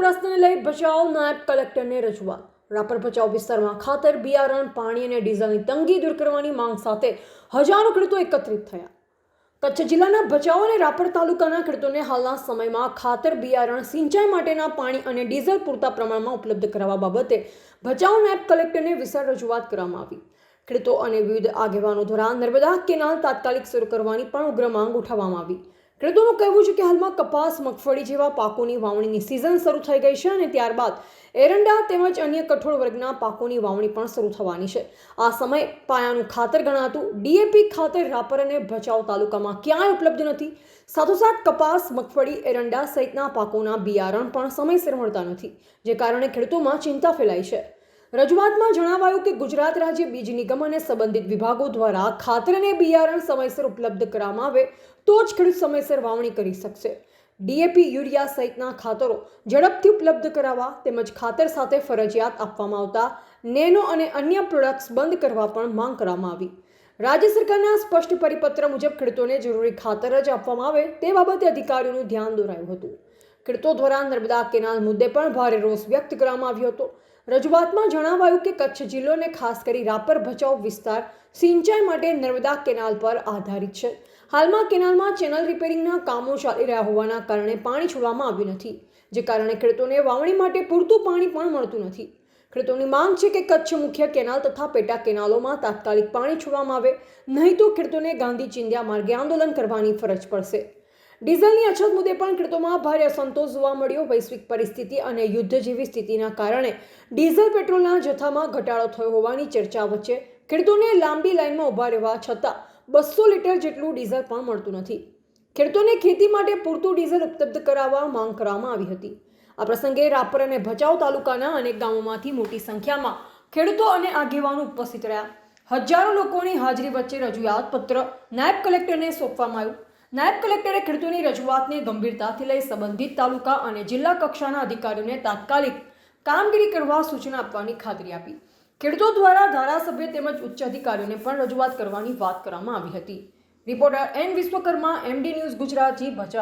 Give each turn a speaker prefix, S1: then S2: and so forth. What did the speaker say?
S1: પ્રશ્નને લઈ ભચાઉ નાયબ કલેક્ટરને રજૂઆત. રાપર ભચાઉ વિસ્તારમાં ખાતર, બિયારણ, પાણી અને ડીઝલની તંગી દૂર કરવાની માંગ સાથે હજારો ખેડૂતો એકત્રિત થયા. કચ્છ જિલ્લાના ભચાઉ અને રાપર તાલુકાના ખેડૂતોને હાલના સમયમાં ખાતર, બિયારણ, સિંચાઈ માટેના પાણી અને ડીઝલ પૂરતા પ્રમાણમાં ઉપલબ્ધ કરાવવા બાબતે ભચાઉ નાયબ કલેક્ટરને વિશાળ રજૂઆત કરવામાં આવી. ખેડૂતો અને વિવિધ આગેવાનો દ્વારા નર્મદા કેનાલ તાત્કાલિક શરૂ કરવાની પણ ઉગ્ર માંગ ઉઠાવવામાં આવી. ખેડૂતોનું કહેવું છે કે હાલમાં કપાસ, મગફળી જેવા પાકોની વાવણીની સિઝન શરૂ થઈ ગઈ છે અને ત્યારબાદ એરંડા તેમજ અન્ય કઠોળ વર્ગના પાકોની વાવણી પણ શરૂ થવાની છે. આ સમયે પાયાનું ખાતર ગણાતું ડીએપી ખાતર રાપર અને ભચાઉ તાલુકામાં ક્યાંય ઉપલબ્ધ નથી. સાથોસાથ કપાસ, મગફળી, એરંડા સહિતના પાકોના બિયારણ પણ સમયસર મળતા નથી, જે કારણે ખેડૂતોમાં ચિંતા ફેલાઈ છે. રજૂઆતમાં જણાવાયું કે ગુજરાત રાજ્ય બીજ નિગમ અને સંબંધિત વિભાગો દ્વારા ખાતર અને બિયારણ સમયસર ઉપલબ્ધ કરવામાં આવે તો જ ખેડૂત સમયસર વાવણી કરી શકશે. ડીએપી, યુરિયા સહિતના ખાતરો ઝડપથી ઉપલબ્ધ કરાવવા તેમજ ખાતર સાથે ફરજિયાત આપવામાં આવતા નેનો અને અન્ય પ્રોડક્ટ્સ બંધ કરવા પણ માંગ કરવામાં આવી. રાજ્ય સરકારના સ્પષ્ટ પરિપત્ર મુજબ ખેડૂતોને જરૂરી ખાતર જ આપવામાં આવે તે બાબતે અધિકારીઓનું ધ્યાન દોરાયું હતું. ખેડૂતો દ્વારા નર્મદા કેનાલ મુદ્દે પણ ભારે રોષ વ્યક્ત કરવામાં આવ્યો હતો. રજૂઆતમાં જણાવાયું કે કચ્છ જિલ્લો અને ખાસ કરી રાપર ભચાઉ વિસ્તાર સિંચાઈ માટે નર્મદા કેનાલ પર આધારિત છે. હાલમાં કેનાલમાં ચેનલ રિપેરિંગના કામો ચાલી રહ્યા હોવાના કારણે પાણી છોડવામાં આવ્યું નથી, જે કારણે ખેડૂતોને વાવણી માટે પૂરતું પાણી પણ મળતું નથી. ખેડૂતોની માંગ છે કે કચ્છ મુખ્ય કેનાલ તથા પેટા કેનાલોમાં તાત્કાલિક પાણી છોડવામાં આવે, નહીં તો ખેડૂતોને ગાંધી ચિંધ્યા માર્ગે આંદોલન કરવાની ફરજ પડશે. ડીઝલની અછત મુદ્દે પણ ખેડૂતોમાં ભારે અસંતોષ જોવા મળ્યો. વૈશ્વિક પરિસ્થિતિ અને યુદ્ધ જેવી સ્થિતિના કારણે ડીઝલ, પેટ્રોલના જથ્થામાં ઘટાડો થયો હોવાની ચર્ચા વચ્ચે ખેડૂતોને લાંબી લાઇનમાં ઊભા રહેવા છતાં 200 લીટર જેટલું ડીઝલ પણ મળતું નથી. ખેડૂતોને ખેતી માટે પૂરતું ડીઝલ ઉપલબ્ધ કરાવવા માંગ કરવામાં આવી હતી. આ પ્રસંગે રાપર અને ભચાઉ તાલુકાના અનેક ગામોમાંથી મોટી સંખ્યામાં ખેડૂતો અને આગેવાનો ઉપસ્થિત રહ્યા. હજારો લોકોની હાજરી વચ્ચે રજૂઆત પત્ર નાયબ કલેક્ટરને સોંપવામાં આવ્યું. નાયબ કલેક્ટરે ખેડૂતોની રજૂઆતને ગંભીરતાથી લઈ સંબંધિત તાલુકા અને જિલ્લા કક્ષાના અધિકારીઓને તાત્કાલિક કામગીરી કરવા સૂચના આપવાની ખાતરી આપી. ખેડૂતો દ્વારા ધારાસભ્ય તેમજ ઉચ્ચ અધિકારીઓને પણ રજૂઆત કરવાની વાત કરવામાં આવી હતી. Reporter N Vishwakarma, MD news Gujarati, Bhachau.